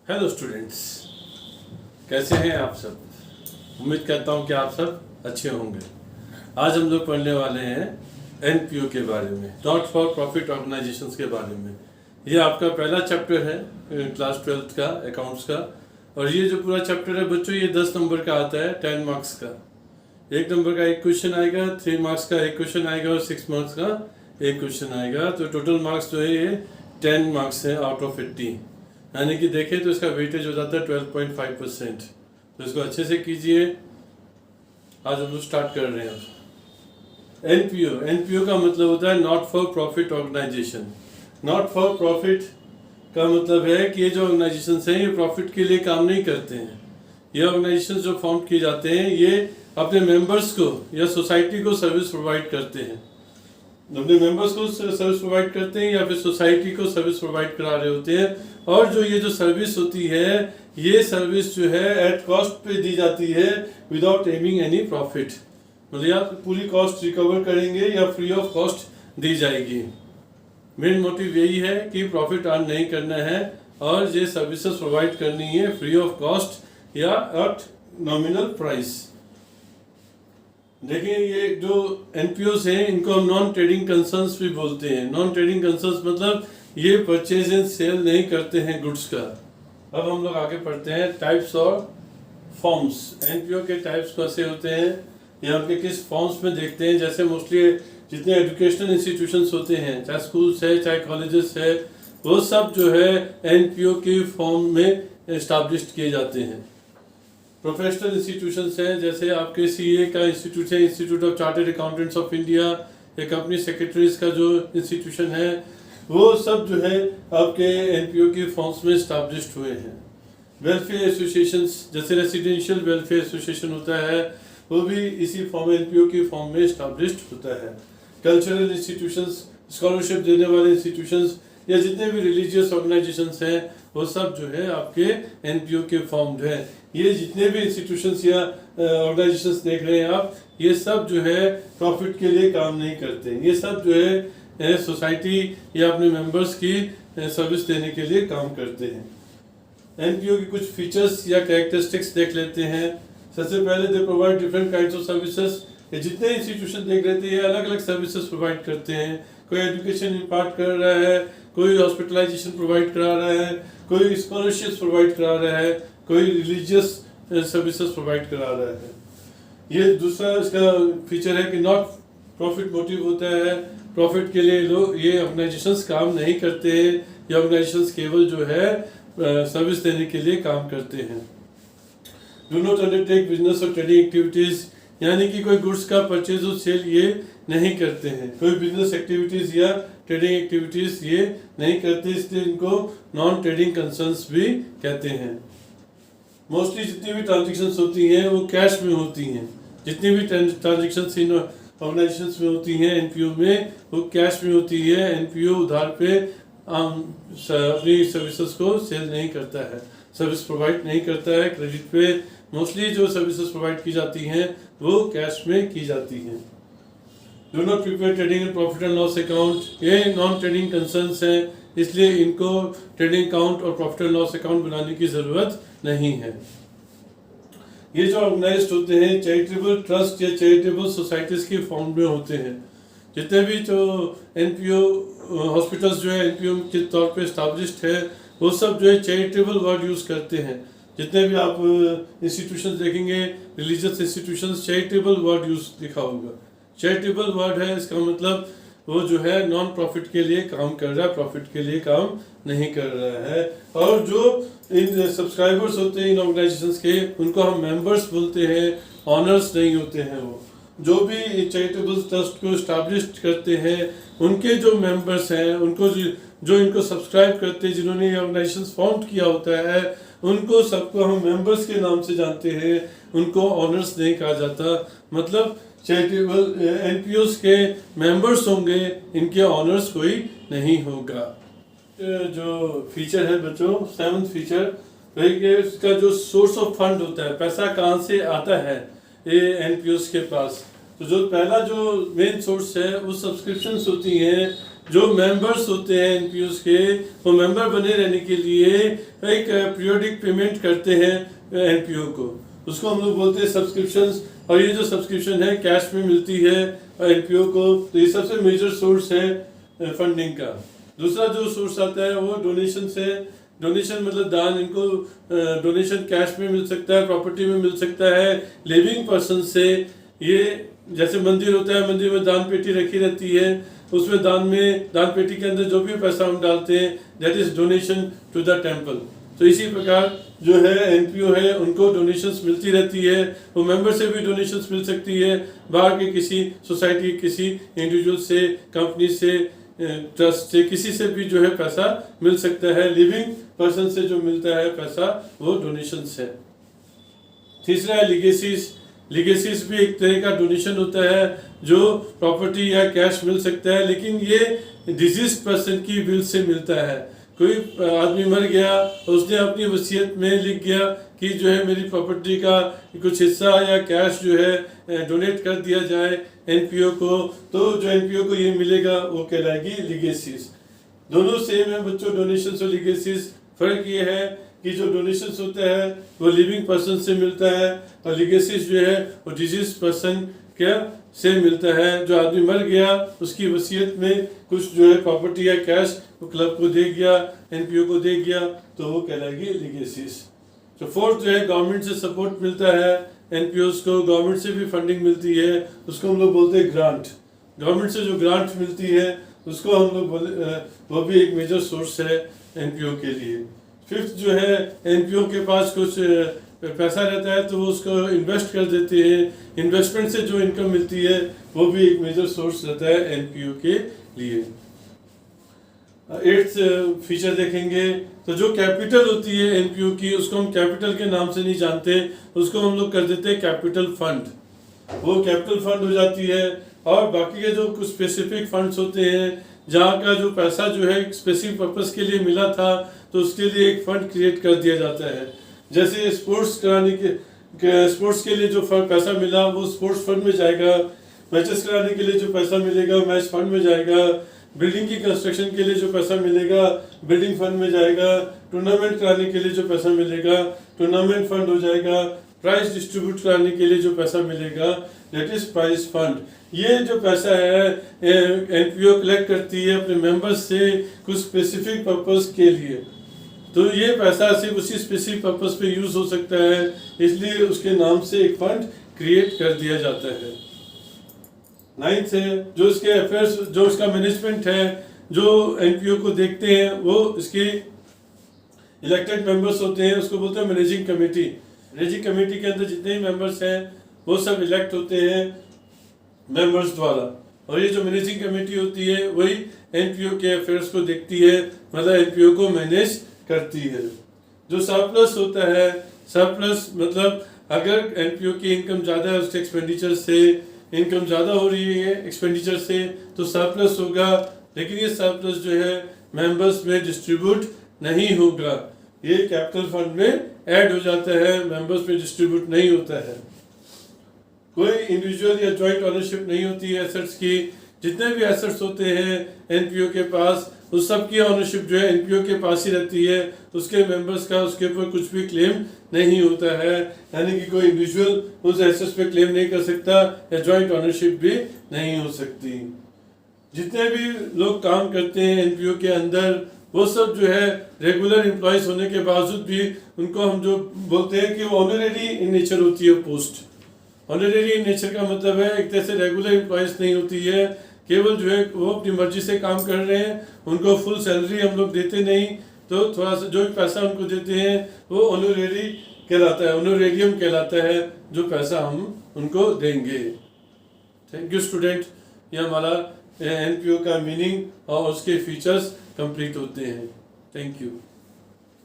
Hello students, कैसे हैं आप सब। उम्मीद करता हूं कि आप सब अच्छे होंगे। आज हम लोग पढ़ने वाले हैं एनपीओ के बारे में, नॉट फॉर प्रॉफिट ऑर्गेनाइजेशंस के बारे में। ये आपका पहला चैप्टर है क्लास 12th का अकाउंट्स का। और ये जो पूरा चैप्टर है बच्चों, ये 10 नंबर का आता है, 10 मार्क्स का। 1 नंबर का एक क्वेश्चन आएगा, 3 मार्क्स का एक क्वेश्चन आएगा और 6 मार्क्स का एक क्वेश्चन आएगा। तो टोटल मार्क्स जो है ये 10 मार्क्स है आउट ऑफ 80, यानी कि देखें तो इसका वेटेज हो जाता है 12.5%। तो इसको अच्छे से कीजिए। आज हम लोग स्टार्ट कर रहे हैं। एनपीओ का मतलब होता है not for profit organisation. Not for profit का मतलब है कि ये जो ऑर्गेनाइजेशन हैं ये प्रॉफिट के लिए काम नहीं करते हैं। ये ऑर्गेनाइजेशन जो फॉर्म किए जाते हैं ये अपने मेंबर्स को या सोसाइटी को सर्विस प्रोवाइड करते हैं। अपने मेंबर्स को सर्विस प्रोवाइड करते हैं या फिर सोसाइटी को सर्विस प्रोवाइड करा रहे होते हैं। और जो ये जो सर्विस होती है ये सर्विस जो है एट कॉस्ट पे दी जाती है, विदाउट एमिंग एनी प्रॉफिट। मतलब या पूरी कॉस्ट रिकवर करेंगे या फ्री ऑफ कॉस्ट दी जाएगी। मेन मोटिव यही है कि प्रॉफिट अर्न नहीं करना है और ये सर्विसेज प्रोवाइड करनी है फ्री ऑफ कॉस्ट या एट नॉमिनल प्राइस। देखिए, ये जो एनपीओस हैं इनको हम नॉन ट्रेडिंग कंसर्न्स भी बोलते हैं। नॉन ट्रेडिंग कंसर्न्स मतलब ये परचेज एंड सेल नहीं करते हैं गुड्स का। अब हम लोग आगे पढ़ते हैं टाइप्स और फॉर्म्स। एनपीओ के टाइप्स कैसे होते हैं या उनके किस फॉर्म्स में देखते हैं। जैसे मोस्टली जितने एजुकेशनल इंस्टीट्यूशंस होते हैं, चाहे स्कूल्स है चाहे कॉलेजेस है, वो सब जो है एनपीओ के फॉर्म में एस्टाब्लिश्ड किए जाते हैं। प्रोफेशनल इंस्टीट्यूशंस हैं, जैसे आपके सीए का इंस्टीट्यूट है, institute of chartered accountants of India, या कंपनी सेक्रेटरीज का जो इंस्टीट्यूशन है, वो सब जो है आपके एनपीओ के फॉर्म्स में एस्टाब्लिश्ड हुए हैं। वेलफेयर एसोसिएशंस, जैसे रेसिडेंशियल वेलफेयर एसोसिएशन होता है, वो भी इसी फॉर्म एनपीओ के फॉर्म में एस्टाब्लिश्ड होता है। कल्चरल इंस्टीट्यूशंस, स्कॉलरशिप देने वाले इंस्टीट्यूशंस या जितने भी रिलीजियस ऑर्गेनाइजेशंस हैं, वो सब जो है आपके एनपीओ के फॉर्म है। ये जितने भी इंस्टीट्यूशंस या ऑर्गेनाइजेशंस देख रहे हैं आप, ये सब जो है प्रॉफिट के लिए काम नहीं करते। ये सब जो है सोसाइटी या अपने मेंबर्स की सर्विस देने के लिए काम करते हैं। एनपीओ की कुछ फीचर्स या कैरेक्टरिस्टिक्स देख लेते हैं। सबसे पहले they provide different kinds of services. ये जितने इंस्टीट्यूशन देख लेते हैं अलग अलग सर्विसेज प्रोवाइड करते हैं। कोई एजुकेशन इम्पार्ट कर रहा है, कोई हॉस्पिटलाइजेशन प्रोवाइड करा रहा है, कोई स्कॉलरशिप प्रोवाइड करा रहा है, कोई रिलीजियस सर्विसेज प्रोवाइड करा रहा है। ये दूसरा इसका फीचर है कि नॉट प्रॉफिट मोटिव होता है। प्रॉफिट के लिए लोग ये ऑर्गेनाइजेशंस काम नहीं करते हैं। ये ऑर्गेनाइजेशंस केवल जो है सर्विस देने के लिए काम करते हैं। डू नॉट अंडरटेक बिजनेस और ट्रेडिंग एक्टिविटीज, यानी कि कोई गुड्स का परचेज और सेल ये नहीं करते हैं। कोई बिजनेस एक्टिविटीज या ट्रेडिंग एक्टिविटीज ये नहीं करते, इसलिए इनको नॉन ट्रेडिंग कंसर्न्स भी कहते हैं। मोस्टली जितनी भी ट्रांजेक्शन्स होती हैं वो कैश में होती हैं। जितनी भी ट्रांजेक्शन्स इन ऑर्गेनाइजेशंस में होती हैं एनपीओ में, वो कैश में होती है। एनपीओ उधार पे अपनी सर्विसेज को सेल नहीं करता है, सर्विस प्रोवाइड नहीं करता है क्रेडिट पे। मोस्टली जो सर्विसेज प्रोवाइड की जाती हैं वो कैश में की जाती हैं। Do not prepare trading and profit and loss account, ये नॉन ट्रेडिंग कंसर्न्स हैं, इसलिए इनको ट्रेडिंग अकाउंट और प्रॉफिट एंड लॉस अकाउंट बनाने की जरूरत नहीं है। ये जो ऑर्गेनाइज्ड होते हैं चैरिटेबल ट्रस्ट या चैरिटेबल सोसाइटीज के फॉर्म में होते हैं। जितने भी जो एनपीओ हॉस्पिटल्स जो है एनपीओ के तौर पे एस्टाब्लिश्ड है, वो सब जो है चैरिटेबल वर्ड यूज करते हैं। जितने भी आप इंस्टीट्यूशंस देखेंगे, religious institutions, charitable word use लिखा होगा। चैरिटेबल वर्ड है, इसका मतलब वो जो है नॉन प्रॉफिट के लिए काम कर रहा है, प्रॉफिट के लिए काम नहीं कर रहा है। और जो इन सब्सक्राइबर्स होते हैं इन ऑर्गेनाइजेशंस के, उनको हम मेंबर्स बोलते हैं, ऑनर्स नहीं होते हैं। वो जो भी चैरिटेबल ट्रस्ट को एस्टैब्लिश करते हैं, उनके जो मेंबर्स हैं, उनको जो इनको सब्सक्राइब करते हैं, जिन्होंने ये ऑर्गेनाइजेशन फॉर्म किया होता है, उनको सबको हम मेंबर्स के नाम से जानते हैं, उनको ऑनर्स नहीं कहा जाता। मतलब चैरिटेबल एनपीओस के मेंबर्स होंगे, इनके ऑनर्स कोई नहीं होगा। जो फीचर है बच्चों, 7th फीचर, इसका जो सोर्स ऑफ फंड होता है, पैसा कहाँ से आता है ये एनपीओस के पास। तो जो पहला जो मेन सोर्स है वो सब्सक्रिप्शंस होती हैं जो मेंबर्स होते हैं एनपीओस के, वो मेंबर बने रहने के लिए एक पीरियोडिक पेमेंट करते हैं एनपीओ को, उसको हम लोग बोलते हैं सब्सक्रिप्शंस। और ये जो सब्सक्रिप्शन है कैश में मिलती है एनपीओ को, तो ये सबसे मेजर सोर्स है फंडिंग का। दूसरा जो सोर्स आता है वो डोनेशन से। डोनेशन मतलब दान, इनको डोनेशन कैश में मिल सकता है, प्रॉपर्टी में मिल सकता है, लिविंग पर्सन से। ये जैसे मंदिर होता है, मंदिर में दान पेटी रखी रहती है, उसमें दान पेटी के अंदर जो भी पैसा हम डालते हैं that is donation to the temple. तो इसी प्रकार जो है एनपीओ है उनको डोनेशंस मिलती रहती है। वो मेंबर से भी डोनेशंस मिल सकती है, बाहर के किसी सोसाइटी, किसी इंडिविजुअल से, कंपनी से, ट्रस्ट से, किसी से भी जो है पैसा मिल सकता है। लिविंग पर्सन से जो मिलता है पैसा वो डोनेशंस है। तीसरा है लीगेसीज। लीगेसीज भी एक तरह का डोनेशन होता है जो प्रॉपर्टी या कैश मिल सकता है, लेकिन ये डिजीज पर्सन की विल से मिलता है। कोई आदमी मर गया, उसने अपनी वसीयत में लिख गया कि जो है मेरी प्रॉपर्टी का कुछ हिस्सा या कैश जो है डोनेट कर दिया जाए एनपीओ को, तो जो एनपीओ को ये मिलेगा वो कहलाएगी लीगेसीज। दोनों सेम है बच्चों, डोनेशन और लीगेसीज। फर्क ये है कि जो डोनेशंस होता है वो लिविंग पर्सन से मिलता है, और लीगेसीज जो है वो डिजीज पर्सन क्या से मिलता है। जो आदमी मर गया उसकी वसीयत में कुछ जो है प्रॉपर्टी या कैश वो क्लब को दे गया, एनपीओ को दे गया, तो वो कहलाएगी लीगेसीज। तो फोर्थ जो है गवर्नमेंट से सपोर्ट मिलता है एनपीओस को, गवर्नमेंट से भी फंडिंग मिलती है, उसको हम लोग बोलते हैं ग्रांट। गवर्नमेंट से जो ग्रांट मिलती है उसको हम लोग वो भी एक मेजर सोर्स है एनपीओ के लिए। फिफ्थ जो है एनपीओ के पास कुछ पैसा रहता है तो वो उसको इन्वेस्ट कर देते हैं, इन्वेस्टमेंट से जो इनकम मिलती है वो भी एक मेजर सोर्स रहता है एनपीओ के लिए। एट्थ फीचर देखेंगे तो जो कैपिटल होती है एनपीओ की, उसको हम कैपिटल के नाम से नहीं जानते, उसको हम लोग कर देते हैं कैपिटल फंड। वो कैपिटल फंड हो जाती है। और बाकी के जो कुछ स्पेसिफिक फंड्स होते हैं जहाँ का जो पैसा जो है स्पेसिफिक पर्पस के लिए मिला था तो उसके लिए एक फंड क्रिएट कर दिया जाता है। जैसे स्पोर्ट्स के लिए जो पैसा मिला वो स्पोर्ट्स फंड में जाएगा, मैचेस कराने के लिए जो पैसा मिलेगा मैच फंड में जाएगा, बिल्डिंग की कंस्ट्रक्शन के लिए जो पैसा मिलेगा बिल्डिंग फंड में जाएगा, टूर्नामेंट कराने के लिए जो पैसा मिलेगा टूर्नामेंट फंड हो जाएगा, प्राइज डिस्ट्रीब्यूट कराने के लिए जो पैसा मिलेगा दैट इज प्राइज फंड। ये जो पैसा है एनपीओ कलेक्ट करती है अपने मेंबर्स से कुछ स्पेसिफिक पर्पस के लिए, तो ये पैसा सिर्फ उसी स्पेसिफिक पर्पस पे यूज हो सकता है, इसलिए उसके नाम से एक फंड क्रिएट कर दिया जाता है। नाइन्थ है जो इसके अफेयर्स, जो इसका मैनेजमेंट है, जो एनपीओ को देखते हैं वो इसके इलेक्टेड मेंबर्स होते हैं, उसको बोलते हैं मैनेजिंग कमेटी। मैनेजिंग कमेटी के अंदर जितने भी मेंबर्स हैं वो सब इलेक्ट होते हैं मेंबर्स द्वारा, और ये जो मैनेजिंग कमेटी होती है वही एनपीओ के अफेयर्स को देखती है, मतलब एनपीओ को मैनेज करती है। जो सरप्लस होता है, सरप्लस मतलब अगर एनपीओ की इनकम ज़्यादा है, उसके एक्सपेंडिचर से इनकम ज़्यादा हो रही है एक्सपेंडिचर से, तो सरप्लस होगा, लेकिन ये सरप्लस जो है मेंबर्स में डिस्ट्रीब्यूट नहीं होगा, ये कैपिटल फंड में ऐड हो जाता है, मेंबर्स में डिस्ट्रीब्यूट नहीं होता है। कोई इंडिविजुअल या जॉइंट ओनरशिप नहीं होती है एसेट्स की। जितने भी एसेट्स होते हैं एनपीओ के पास उस सब की ओनरशिप जो है एनपीओ के पास ही रहती है, उसके मेंबर्स का उसके ऊपर कुछ भी क्लेम नहीं होता है, यानी कि कोई इंडिविजुअल उस एसेट्स पे क्लेम नहीं कर सकता या जॉइंट ओनरशिप भी नहीं हो सकती। जितने भी लोग काम करते हैं एनपीओ के अंदर वो सब जो है रेगुलर एम्प्लॉयज होने के बावजूद भी उनको हम जो बोलते हैं कि वो ऑनरेरी इन नेचर होती है पोस्ट। ऑनरेरी इन नेचर का मतलब है एक तरह से रेगुलर एम्प्लॉयज नहीं होती है, केवल जो है वो अपनी मर्जी से काम कर रहे हैं, उनको फुल सैलरी हम लोग देते नहीं, तो थोड़ा सा जो पैसा उनको देते हैं वो ऑनरेरी कहलाता है, ऑनरेरियम कहलाता है जो पैसा हम उनको देंगे। थैंक यू स्टूडेंट, ये हमारा एनपीओ का मीनिंग और उसके फीचर्स कंप्लीट होते हैं। Thank you.